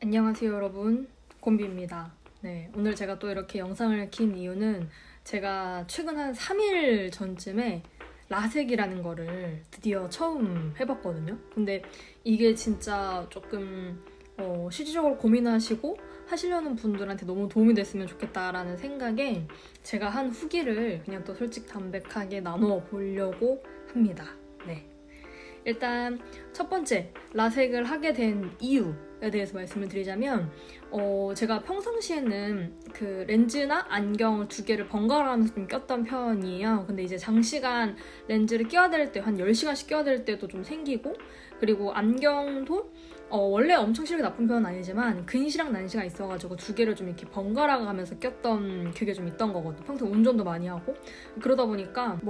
안녕하세요 여러분, 곰비입니다. 네, 오늘 제가 또 이렇게 영상을 킨 이유는 제가 최근 한 3일 전쯤에 라섹이라는 거를 드디어 처음 해봤거든요. 근데 이게 진짜 조금 실질적으로 고민하시고 하시려는 분들한테 너무 도움이 됐으면 좋겠다라는 생각에 제가 한 후기를 그냥 또 솔직 담백하게 나눠 보려고 합니다. 네. 일단 첫 번째, 라섹을 하게 된 이유에 대해서 말씀을 드리자면 제가 평상시에는 그 렌즈나 안경을 두 개를 번갈아 가면서 좀 꼈던 편이에요. 근데 이제 장시간 렌즈를 껴야 될 때 한 10시간씩 껴야 될 때도 좀 생기고, 그리고 안경도 원래 엄청 시력이 나쁜 편은 아니지만 근시랑 난시가 있어가지고 두 개를 좀 이렇게 번갈아 가면서 꼈던 그게 좀 있던 거거든요. 평소에 운전도 많이 하고 그러다 보니까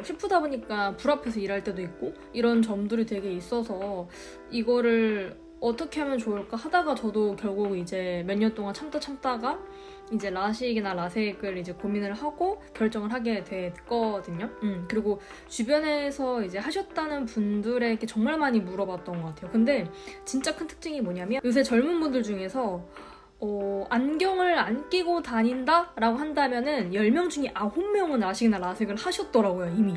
셰프다 보니까 불 앞에서 일할 때도 있고 이런 점들이 되게 있어서 이거를 어떻게 하면 좋을까 하다가 저도 결국 이제 몇 년 동안 참다가 이제 라식이나 라섹을 이제 고민을 하고 결정을 하게 됐거든요. 그리고 주변에서 이제 하셨다는 분들에게 정말 많이 물어봤던 것 같아요. 근데 진짜 큰 특징이 뭐냐면 요새 젊은 분들 중에서 안경을 안 끼고 다닌다라고 한다면은 10명 중에 9명은 라식이나 라섹을 하셨더라고요, 이미.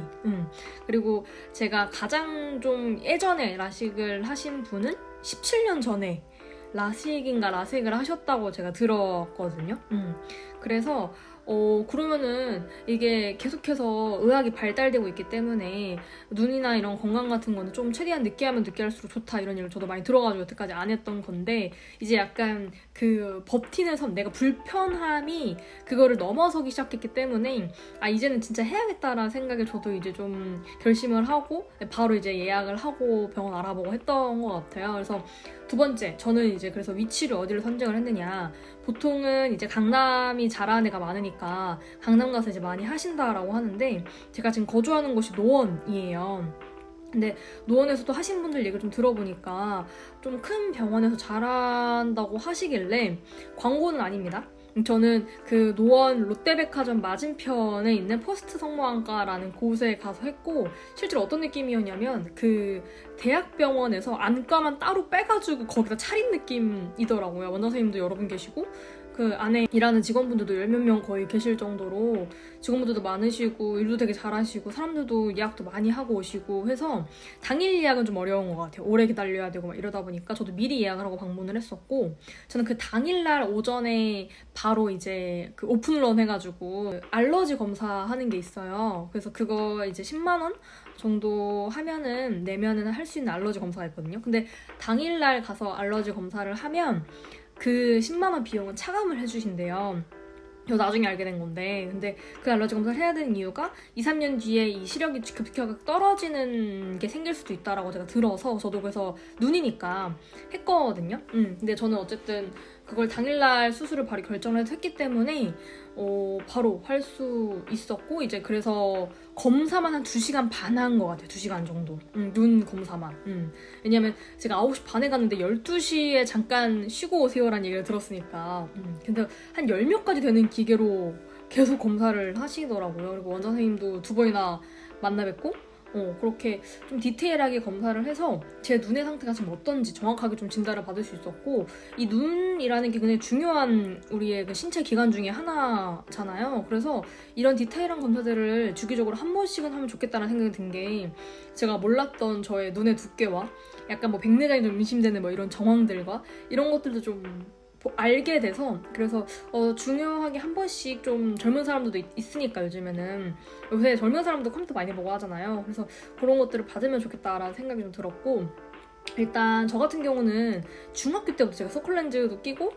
그리고 제가 가장 좀 예전에 라식을 하신 분은 17년 전에 라식인가 라섹을 하셨다고 제가 들었거든요. 그래서 그러면은 이게 계속해서 의학이 발달되고 있기 때문에 눈이나 이런 건강 같은 거는 좀 최대한 늦게 하면 늦게 할수록 좋다 이런 얘기를 저도 많이 들어가지고 여태까지 안 했던 건데, 이제 약간 그 버티는 선, 내가 불편함이 그거를 넘어서기 시작했기 때문에 이제는 진짜 해야겠다라는 생각에 저도 이제 좀 결심을 하고 바로 이제 예약을 하고 병원 알아보고 했던 것 같아요. 그래서 두 번째, 저는 이제 그래서 위치를 어디를 선정을 했느냐, 보통은 이제 강남이 잘하는 데가 많으니까 강남 가서 이제 많이 하신다라고 하는데, 제가 지금 거주하는 곳이 노원이에요. 근데 노원에서도 하신 분들 얘기를 좀 들어보니까 좀 큰 병원에서 잘한다고 하시길래, 광고는 아닙니다. 저는 그 노원 롯데백화점 맞은편에 있는 퍼스트 성모안과라는 곳에 가서 했고, 실제로 어떤 느낌이었냐면 그 대학병원에서 안과만 따로 빼가지고 거기다 차린 느낌이더라고요. 원장 선생님도 여러 분 계시고 그 안에 일하는 직원분들도 10몇 명 거의 계실 정도로 직원분들도 많으시고 일도 되게 잘하시고 사람들도 예약도 많이 하고 오시고 해서 당일 예약은 좀 어려운 것 같아요. 오래 기다려야 되고 막 이러다 보니까 저도 미리 예약을 하고 방문을 했었고, 저는 그 당일날 오전에 바로 이제 그 오픈런 해가지고 알러지 검사하는 게 있어요. 그래서 그거 이제 10만 원 정도 하면은 내면은 할 수 있는 알러지 검사가 있거든요. 근데 당일날 가서 알러지 검사를 하면 그 10만 원 비용은 차감을 해주신대요. 저 나중에 알게 된 건데, 근데 그 알러지 검사를 해야 되는 이유가 2, 3년 뒤에 이 시력이 급격하게 떨어지는 게 생길 수도 있다라고 제가 들어서, 저도 그래서 눈이니까 했거든요. 근데 저는 어쨌든 그걸 당일날 수술을 바로 결정을 해서 했기 때문에 바로 할 수 있었고, 이제 그래서 검사만 한 2시간 반 한 것 같아요. 2시간 정도. 눈 검사만. 왜냐면 제가 9시 반에 갔는데 12시에 잠깐 쉬고 오세요라는 얘기를 들었으니까. 근데 한 10명까지 되는 기계로 계속 검사를 하시더라고요. 그리고 원장 선생님도 2번이나 만나 뵙고 그렇게 좀 디테일하게 검사를 해서 제 눈의 상태가 지금 어떤지 정확하게 좀 진단을 받을 수 있었고, 이 눈이라는 게 굉장히 중요한 우리의 그 신체 기관 중에 하나잖아요. 그래서 이런 디테일한 검사들을 주기적으로 한 번씩은 하면 좋겠다는 생각이 든 게, 제가 몰랐던 저의 눈의 두께와 약간 백내장이 좀 의심되는 이런 정황들과 이런 것들도 좀 알게 돼서, 그래서 중요하게 한 번씩, 좀 젊은 사람들도 있으니까 요즘에는 요새 젊은 사람도 컴퓨터 많이 보고 하잖아요. 그래서 그런 것들을 받으면 좋겠다라는 생각이 좀 들었고, 일단 저 같은 경우는 중학교 때부터 제가 서클렌즈도 끼고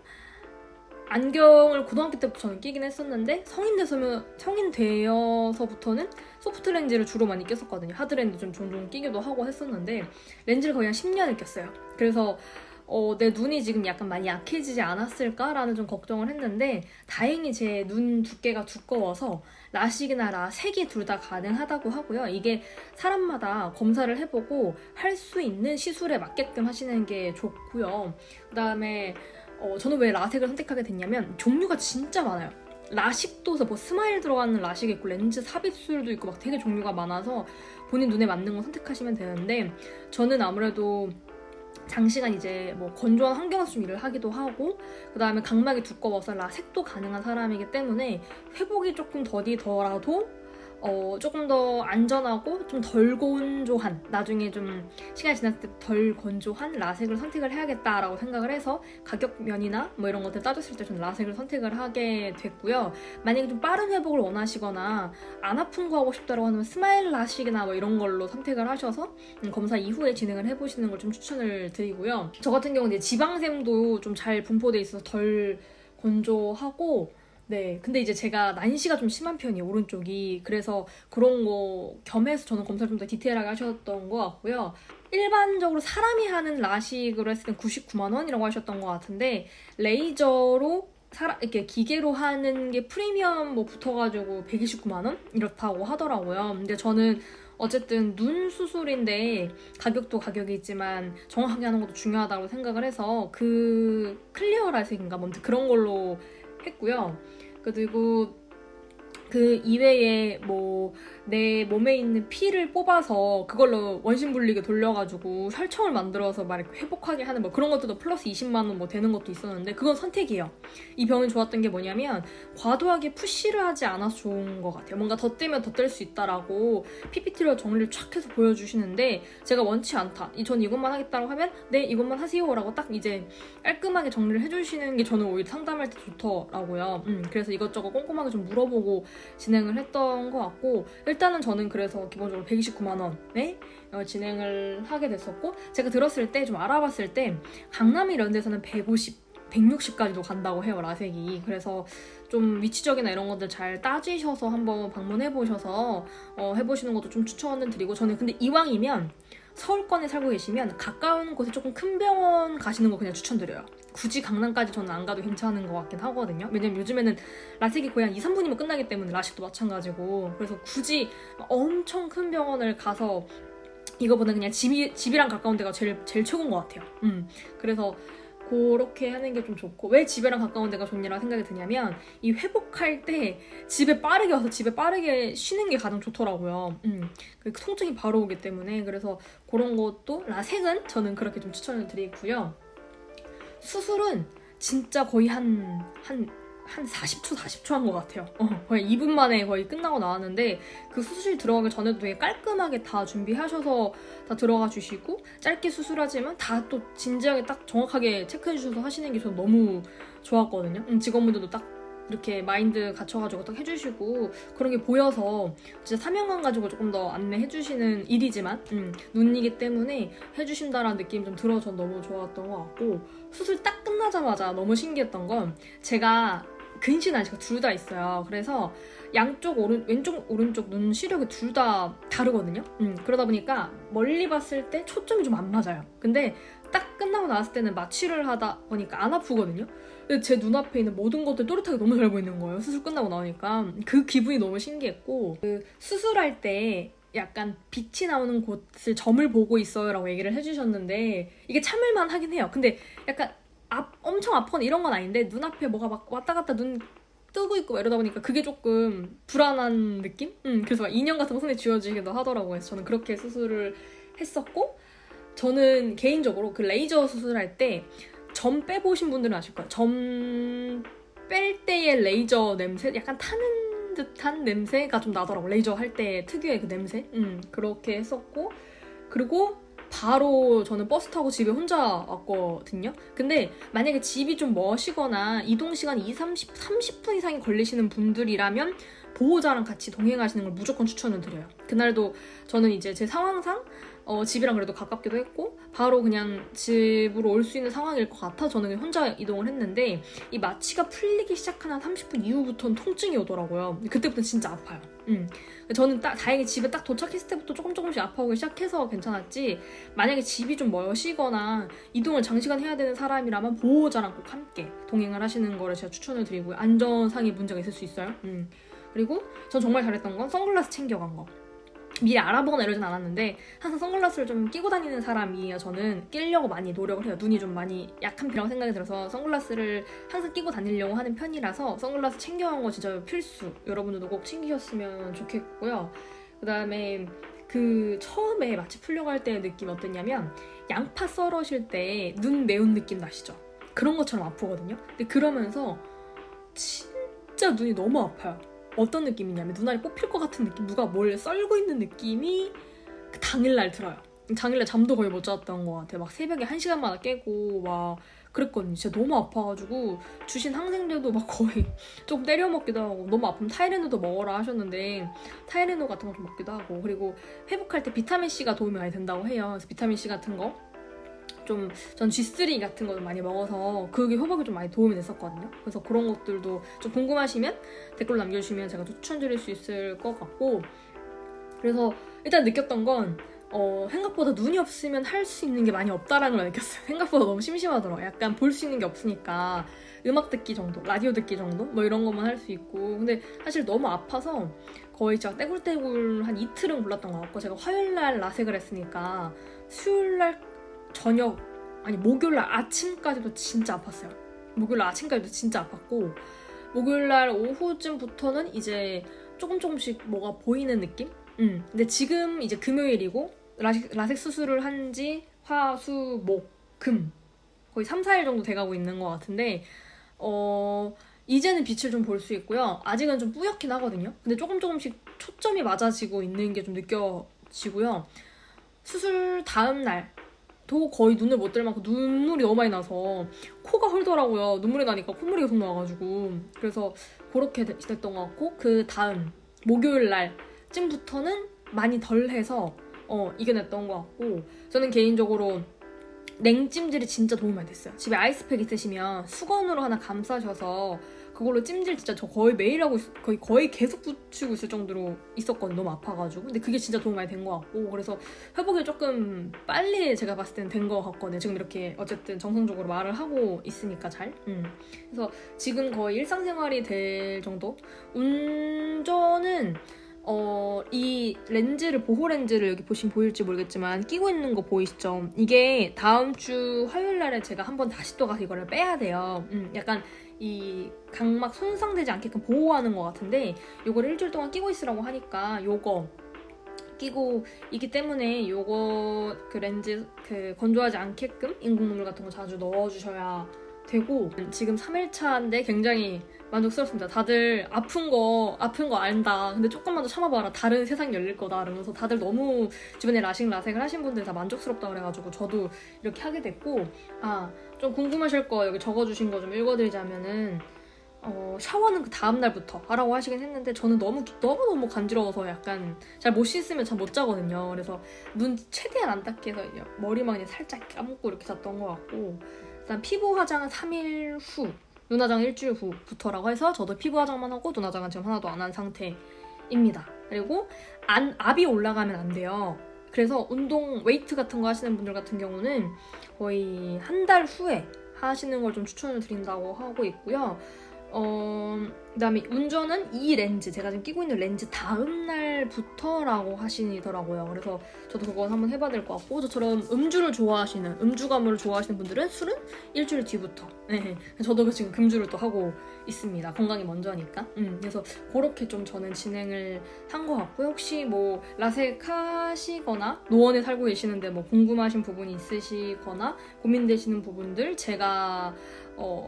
안경을 고등학교 때부터 저는 끼긴 했었는데, 성인 되어서부터는 소프트 렌즈를 주로 많이 꼈었거든요. 하드 렌즈 좀 종종 끼기도 하고 했었는데 렌즈를 거의 한 10년을 꼈어요. 그래서 내 눈이 지금 약간 많이 약해지지 않았을까라는 좀 걱정을 했는데, 다행히 제 눈 두께가 두꺼워서 라식이나 라색이 둘 다 가능하다고 하고요. 이게 사람마다 검사를 해보고 할 수 있는 시술에 맞게끔 하시는 게 좋고요. 그다음에 저는 왜 라색을 선택하게 됐냐면 종류가 진짜 많아요. 라식도 스마일 들어가는 라식이 있고 렌즈 삽입술도 있고 되게 종류가 많아서 본인 눈에 맞는 거 선택하시면 되는데, 저는 아무래도 장시간 이제 뭐 건조한 환경에서 좀 일을 하기도 하고, 그 다음에 각막이 두꺼워서 라섹도 가능한 사람이기 때문에 회복이 조금 더디더라도 조금 더 안전하고 좀 덜 건조한, 나중에 좀 시간이 지났을 때 덜 건조한 라섹을 선택을 해야겠다라고 생각을 해서 가격 면이나 뭐 이런 것들 따졌을 때 좀 라섹을 선택을 하게 됐고요. 만약에 좀 빠른 회복을 원하시거나 안 아픈 거 하고 싶다고 하면 스마일 라식이나 뭐 이런 걸로 선택을 하셔서 검사 이후에 진행을 해보시는 걸 좀 추천을 드리고요. 저 같은 경우는 이제 지방샘도 좀 잘 분포돼 있어서 덜 건조하고, 네, 근데 이제 제가 난시가 좀 심한 편이에요, 오른쪽이. 그래서 그런 거 겸해서 저는 검사를 좀 더 디테일하게 하셨던 것 같고요. 일반적으로 사람이 하는 라식으로 했을 땐 99만 원이라고 하셨던 것 같은데, 레이저로 이렇게 기계로 하는 게 프리미엄 뭐 붙어가지고 129만 원 이렇다고 하더라고요. 근데 저는 어쨌든 눈 수술인데 가격도 가격이지만 정확하게 하는 것도 중요하다고 생각을 해서 그 클리어 라식인가 뭐 그런 걸로 했고요. 그리고 그 이외에 뭐 내 몸에 있는 피를 뽑아서 그걸로 원심불리게 돌려가지고 혈청을 만들어서 막 이렇게 회복하게 하는 뭐 그런 것들도 플러스 20만 원 뭐 되는 것도 있었는데, 그건 선택이에요. 이 병이 좋았던 게 뭐냐면 과도하게 푸시를 하지 않아서 좋은 것 같아요. 뭔가 덧대면 덧댈 수 있다라고 PPT로 정리를 쫙 해서 보여주시는데, 제가 원치 않다, 전 이것만 하겠다고 하면 네 이것만 하세요 라고 딱 이제 깔끔하게 정리를 해주시는 게 저는 오히려 상담할 때 좋더라고요. 그래서 이것저것 꼼꼼하게 좀 물어보고 진행을 했던 것 같고, 일단은 저는 그래서 기본적으로 129만 원에 진행을 하게 됐었고, 제가 들었을 때 좀 알아봤을 때 강남 이런 데서는 150, 160까지도 간다고 해요, 라섹이. 그래서 좀 위치적이나 이런 것들 잘 따지셔서 한번 방문해보셔서 해보시는 것도 좀 추천을 드리고, 저는 근데 이왕이면 서울권에 살고 계시면 가까운 곳에 조금 큰 병원 가시는 거 그냥 추천드려요. 굳이 강남까지 저는 안 가도 괜찮은 것 같긴 하거든요. 왜냐면 요즘에는 라섹이 거의 한 2, 3분이면 끝나기 때문에 라식도 마찬가지고, 그래서 굳이 엄청 큰 병원을 가서 이거보다 그냥 집이랑 가까운 데가 제일 최고인 것 같아요. 그래서 그렇게 하는 게 좀 좋고, 왜 집이랑 가까운 데가 좋냐라는 생각이 드냐면 이 회복할 때 집에 빠르게 와서 집에 빠르게 쉬는 게 가장 좋더라고요. 그 통증이 바로 오기 때문에. 그래서 그런 것도 라섹은 저는 그렇게 좀 추천을 드리고요. 수술은 진짜 거의 한 40초 한 것 같아요. 거의 2분 만에 거의 끝나고 나왔는데, 그 수술 들어가기 전에도 되게 깔끔하게 다 준비하셔서 다 들어가 주시고, 짧게 수술하지만 다 또 진지하게 딱 정확하게 체크해 주셔서 하시는 게 저는 너무 좋았거든요. 직원분들도 딱 이렇게 마인드 갖춰가지고 딱 해주시고, 그런 게 보여서 진짜 사명감 가지고 조금 더 안내해 주시는 일이지만 눈이기 때문에 해주신다라는 느낌이 좀 들어서 전 너무 좋았던 것 같고, 수술 딱 끝나자마자 너무 신기했던 건, 제가 근시 난시가 둘 다 있어요. 그래서 양쪽 왼쪽 오른쪽 눈 시력이 둘 다 다르거든요. 그러다 보니까 멀리 봤을 때 초점이 좀 안 맞아요. 근데 딱 끝나고 나왔을 때는 마취를 하다 보니까 안 아프거든요. 근데 제 눈앞에 있는 모든 것들 또렷하게 너무 잘 보이는 거예요, 수술 끝나고 나오니까. 그 기분이 너무 신기했고, 그 수술할 때 약간 빛이 나오는 곳을 점을 보고 있어요 라고 얘기를 해주셨는데, 이게 참을만 하긴 해요. 근데 약간 엄청 아프거나 이런 건 아닌데 눈앞에 뭐가 막 왔다 갔다 눈 뜨고 있고 이러다 보니까 그게 조금 불안한 느낌? 그래서 막 인형 같은 거 손에 쥐어지기도 하더라고요. 그래서 저는 그렇게 수술을 했었고, 저는 개인적으로 그 레이저 수술할 때 점 빼보신 분들은 아실 거예요. 점 뺄 때의 레이저 냄새, 약간 타는 듯한 냄새가 좀 나더라고요. 레이저 할 때 특유의 그 냄새? 그렇게 했었고, 그리고 바로 저는 버스 타고 집에 혼자 왔거든요. 근데 만약에 집이 좀 머시거나 이동시간이 30분 이상이 걸리시는 분들이라면 보호자랑 같이 동행하시는 걸 무조건 추천을 드려요. 그날도 저는 이제 제 상황상 집이랑 그래도 가깝기도 했고 바로 그냥 집으로 올 수 있는 상황일 것 같아 저는 혼자 이동을 했는데, 이 마취가 풀리기 시작한 한 30분 이후부터는 통증이 오더라고요. 그때부터는 진짜 아파요. 저는 다행히 집에 딱 도착했을 때부터 조금씩 아파오기 시작해서 괜찮았지, 만약에 집이 좀 머시거나 이동을 장시간 해야 되는 사람이라면 보호자랑 꼭 함께 동행을 하시는 거를 제가 추천을 드리고요. 안전상의 문제가 있을 수 있어요. 그리고 전 정말 잘했던 건 선글라스 챙겨간 거. 미리 알아보거나 이러진 않았는데 항상 선글라스를 좀 끼고 다니는 사람이에요. 저는 끼려고 많이 노력을 해요. 눈이 좀 많이 약한 피라고 생각이 들어서 선글라스를 항상 끼고 다니려고 하는 편이라서 선글라스 챙겨간 거 진짜 필수. 여러분들도 꼭 챙기셨으면 좋겠고요. 그 다음에 그 처음에 마취 풀려고 할 때의 느낌이 어땠냐면 양파 썰으실 때 눈 매운 느낌 나시죠? 그런 것처럼 아프거든요. 근데 그러면서 진짜 눈이 너무 아파요. 어떤 느낌이냐면 눈알이 뽑힐 것 같은 느낌, 누가 뭘 썰고 있는 느낌이 그 당일날 들어요. 당일날 잠도 거의 못 잤던 것 같아요. 막 새벽에 1시간마다 깨고 막 그랬거든요. 진짜 너무 아파가지고 주신 항생제도 막 거의 조금 때려 먹기도 하고, 너무 아프면 타이레놀도 먹어라 하셨는데 타이레놀 같은 거 좀 먹기도 하고, 그리고 회복할 때 비타민C가 도움이 많이 된다고 해요. 그래서 비타민C 같은 거 좀, 전 G3 같은 거 많이 먹어서 그게 회복에 좀 많이 도움이 됐었거든요. 그래서 그런 것들도 좀 궁금하시면 댓글 남겨주시면 제가 추천드릴 수 있을 것 같고, 그래서 일단 느꼈던 건 생각보다 눈이 없으면 할 수 있는 게 많이 없다라는 걸 느꼈어요. 생각보다 너무 심심하더라고요. 약간 볼 수 있는 게 없으니까 음악 듣기 정도, 라디오 듣기 정도? 뭐 이런 것만 할 수 있고, 근데 사실 너무 아파서 거의 제가 떼굴떼굴 한 이틀은 골랐던 것 같고, 제가 화요일날 라섹을 했으니까 수요일날 저녁, 아니 목요일날 아침까지도 진짜 아팠어요. 목요일날 아침까지도 진짜 아팠고, 목요일날 오후쯤부터는 이제 조금씩 뭐가 보이는 느낌? 근데 지금 이제 금요일이고 라섹 수술을 한 지 화, 수, 목, 금 거의 3, 4일 정도 돼가고 있는 것 같은데 이제는 빛을 좀 볼 수 있고요. 아직은 좀 뿌옇긴 하거든요. 근데 조금씩 초점이 맞아지고 있는 게 좀 느껴지고요. 수술 다음 날도 거의 눈을 못 뜰 만큼 눈물이 너무 많이 나서 코가 헐더라고요. 눈물이 나니까 콧물이 계속 나와가지고. 그래서 그렇게 됐던 것 같고, 그 다음 목요일 날쯤부터는 많이 덜해서 이겨냈던 것 같고, 저는 개인적으로 냉찜질이 진짜 도움이 많이 됐어요. 집에 아이스팩 있으시면 수건으로 하나 감싸셔서 그걸로 찜질 진짜 저 거의 매일 하고 거의 계속 붙이고 있을 정도로 있었거든요. 너무 아파가지고. 근데 그게 진짜 도움이 많이 된 것 같고, 그래서 회복이 조금 빨리 제가 봤을 때는 된 것 같거든요. 지금 이렇게 어쨌든 정성적으로 말을 하고 있으니까 잘. 그래서 지금 거의 일상생활이 될 정도? 운전은 이 렌즈를, 보호 렌즈를 여기 보시면 보일지 모르겠지만 끼고 있는 거 보이시죠? 이게 다음 주 화요일 날에 제가 한번 다시 또 가서 이거를 빼야 돼요. 약간 이 각막 손상되지 않게끔 보호하는 것 같은데, 요거를 일주일 동안 끼고 있으라고 하니까 요거 끼고 있기 때문에 요거 그 렌즈 그 건조하지 않게끔 인공눈물 같은 거 자주 넣어주셔야 되고, 지금 3일차인데 굉장히 만족스럽습니다. 다들 아픈 거 안다. 근데 조금만 더 참아봐라. 다른 세상이 열릴 거다. 이러면서 다들 너무 주변에 라섹을 하신 분들 다 만족스럽다고 그래가지고 저도 이렇게 하게 됐고, 좀 궁금하실 거 여기 적어주신 거 좀 읽어드리자면은 샤워는 그 다음날부터 하라고 하시긴 했는데, 저는 너무 간지러워서 약간 잘 못 씻으면 잠 못 자거든요. 그래서 눈 최대한 안 닿게 해서 머리만 그냥 살짝 감고 이렇게 잤던 것 같고, 일단 피부 화장은 3일 후, 눈 화장 일주일 후부터라고 해서 저도 피부 화장만 하고 눈 화장은 지금 하나도 안 한 상태입니다. 그리고 압이 올라가면 안 돼요. 그래서 운동, 웨이트 같은 거 하시는 분들 같은 경우는 거의 한 달 후에 하시는 걸 좀 추천을 드린다고 하고 있고요. 그다음에 운전은 이 렌즈, 제가 지금 끼고 있는 렌즈 다음 날부터라고 하시더라고요. 그래서 저도 그건 한번 해봐야 될 것 같고, 저처럼 음주가물을 좋아하시는 분들은 술은 일주일 뒤부터. 네. 저도 지금 금주를 또 하고 있습니다. 건강이 먼저니까. 그래서 그렇게 좀 저는 진행을 한 것 같고요. 혹시 뭐 라섹 하시거나 노원에 살고 계시는데 뭐 궁금하신 부분이 있으시거나 고민되시는 부분들, 제가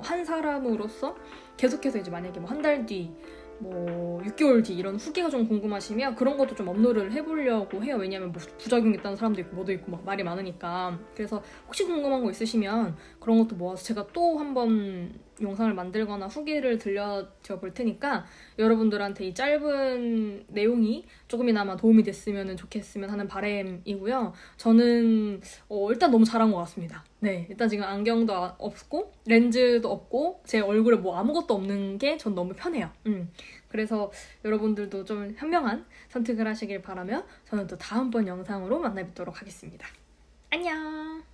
한 사람으로서 계속해서 이제 만약에 뭐 한 달 뒤, 뭐 6개월 뒤 이런 후기가 좀 궁금하시면 그런 것도 좀 업로드를 해보려고 해요. 왜냐면 뭐 부작용 있다는 사람도 있고 뭐도 있고 막 말이 많으니까. 그래서 혹시 궁금한 거 있으시면 그런 것도 모아서 제가 또 한번 영상을 만들거나 후기를 들려드려 볼 테니까, 여러분들한테 이 짧은 내용이 조금이나마 도움이 됐으면 좋겠으면 하는 바람이고요. 저는 일단 너무 잘한 것 같습니다. 네, 일단 지금 안경도 없고 렌즈도 없고 제 얼굴에 뭐 아무것도 없는 게 전 너무 편해요. 그래서 여러분들도 좀 현명한 선택을 하시길 바라며, 저는 또 다음번 영상으로 만나 뵙도록 하겠습니다. 안녕!